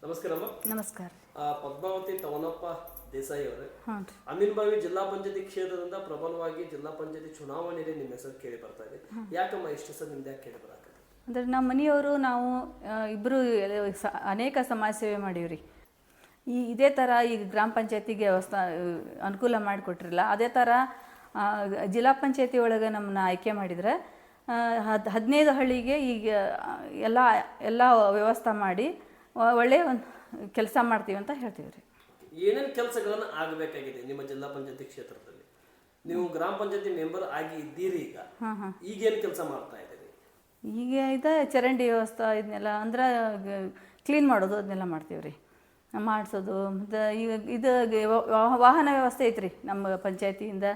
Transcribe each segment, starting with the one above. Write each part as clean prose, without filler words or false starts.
ನಮಸ್ಕಾರಮ್ಮ. ನಮಸ್ಕಾರ. ಪದ್ಮಾವತಿ ತವನಪ್ಪ ದೇಸಾಯಿ ಅವರೇ, ಹ್ಞೂ ರೀ. ಅಮೀನ್ಬಾವಿ ಜಿಲ್ಲಾ ಪಂಚಾಯತಿ ಕ್ಷೇತ್ರದಿಂದ ಪ್ರಬಲವಾಗಿ ಜಿಲ್ಲಾ ಪಂಚಾಯತಿ ಚುನಾವಣೆಯಲ್ಲಿ ನಿಮ್ಮ ಹೆಸರು ಕೇಳಿ ಬರ್ತಾ ಇದೆ. ಯಾಕಮ್ಮ ಇಷ್ಟು ಸರ್ ನಿಮ್ದು ಯಾಕೆ ಕೇಳಿ ಬರಾಕ? ಅಂದರೆ ನಮ್ಮ ಮನೆಯವರು ನಾವು ಇಬ್ಬರು ಅನೇಕ ಸಮಾಜ ಸೇವೆ ಮಾಡೀವ್ರಿ. ಇದೇ ಥರ ಈಗ ಗ್ರಾಮ ಪಂಚಾಯತಿಗೆ ವ್ಯವಸ್ಥೆ ಅನುಕೂಲ ಮಾಡಿಕೊಟ್ರಲ್ಲ, ಅದೇ ಥರ ಜಿಲ್ಲಾ ಪಂಚಾಯತಿ ಒಳಗೆ ನಮ್ಮನ್ನ ಆಯ್ಕೆ ಮಾಡಿದರೆ 15 ಹಳ್ಳಿಗೆ ಈಗ ಎಲ್ಲ ವ್ಯವಸ್ಥೆ ಮಾಡಿ ಒಳ್ಳೆಯ ಒಂದು ಕೆಲಸ ಮಾಡ್ತೀವಿ ಅಂತ ಹೇಳ್ತೀವಿ ರೀ. ಏನೇನು ಕೆಲಸಗಳನ್ನು ಆಗಬೇಕಾಗಿದೆ ನಿಮ್ಮ ಜಿಲ್ಲಾ ಪಂಚಾಯತಿ ಕ್ಷೇತ್ರದಲ್ಲಿ? ನೀವು ಗ್ರಾಮ ಪಂಚಾಯತಿ ಮೆಂಬರ್ ಆಗಿ ಇದ್ದೀರಿ ಈಗೇನು ಕೆಲಸ ಮಾಡ್ತಾ ಇದ್ದೀರಿ? ಈಗ ಚರಂಡಿ ವ್ಯವಸ್ಥೆ ಇದನ್ನೆಲ್ಲ ಅಂದ್ರೆ ಕ್ಲೀನ್ ಮಾಡೋದು ಅದನ್ನೆಲ್ಲ ಮಾಡ್ತೀವಿ ರೀ, ಮಾಡಿಸೋದು. ಮತ್ತು ಈಗ ವಾಹನ ವ್ಯವಸ್ಥೆ ಐತ್ರಿ ನಮ್ಮ ಪಂಚಾಯತಿಯಿಂದ,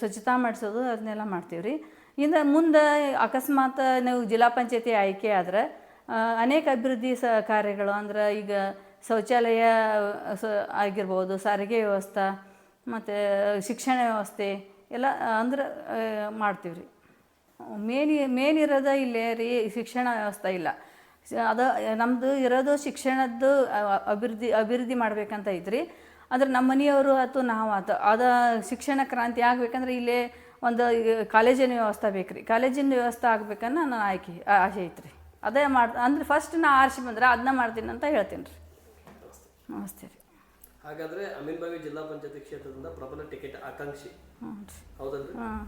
ಸ್ವಚ್ಛತಾ ಮಾಡಿಸೋದು ಅದನ್ನೆಲ್ಲ ಮಾಡ್ತೀವಿ ರೀ. ಇನ್ನು ಮುಂದೆ ಅಕಸ್ಮಾತ್ ನಾವು ಜಿಲ್ಲಾ ಪಂಚಾಯತಿ ಆಯ್ಕೆ ಆದರೆ ಅನೇಕ ಅಭಿವೃದ್ಧಿ ಕಾರ್ಯಗಳು ಅಂದ್ರೆ ಈಗ ಶೌಚಾಲಯ ಆಗಿರ್ಬೋದು, ಸಾರಿಗೆ ವ್ಯವಸ್ಥೆ ಮತ್ತು ಶಿಕ್ಷಣ ವ್ಯವಸ್ಥೆ ಎಲ್ಲ ಅಂದ್ರೆ ಮಾಡ್ತೀವಿ ರೀ. ಮೇನ್ ಇರೋದು ಇಲ್ಲೇ ರೀ ಶಿಕ್ಷಣ ವ್ಯವಸ್ಥೆ ಇಲ್ಲ. ಅದು ನಮ್ಮದು ಇರೋದು ಶಿಕ್ಷಣದ್ದು ಅಭಿವೃದ್ಧಿ ಮಾಡ್ಬೇಕಂತ ಐತ್ರಿ. ಅಂದ್ರೆ ನಮ್ಮ ಮನೆಯವರು ಆಯ್ತು ನಾವು ಆಯ್ತು ಶಿಕ್ಷಣ ಕ್ರಾಂತಿ ಆಗಬೇಕಂದ್ರೆ ಇಲ್ಲೇ ಒಂದು ಕಾಲೇಜಿನ ವ್ಯವಸ್ಥೆ ಬೇಕು ರೀ. ಕಾಲೇಜಿನ ವ್ಯವಸ್ಥೆ ಆಗ್ಬೇಕನ್ನೋ ನನ್ನ ಆಸೆ ಐತ್ರಿ. ಅದೇ ಅಂದ್ರೆ ಫಸ್ಟ್ ನಾ ಆರಿಸಿ ಬಂದ್ರೆ ಅದನ್ನ ಮಾಡ್ತೀನಿ ಅಂತ ಹೇಳ್ತೀನಿ ರೀ. ನಮಸ್ತೆ ರೀ. ಹಾಗಾದರೆ ಅಮೀನ್ಬಾವಿ ಜಿಲ್ಲಾ ಪಂಚಾಯತಿ ಕ್ಷೇತ್ರದಿಂದ ಪ್ರಬಲ ಟಿಕೆಟ್ ಆಕಾಂಕ್ಷಿ, ಹೌದಲ್ರಿ? ಹಾಂ.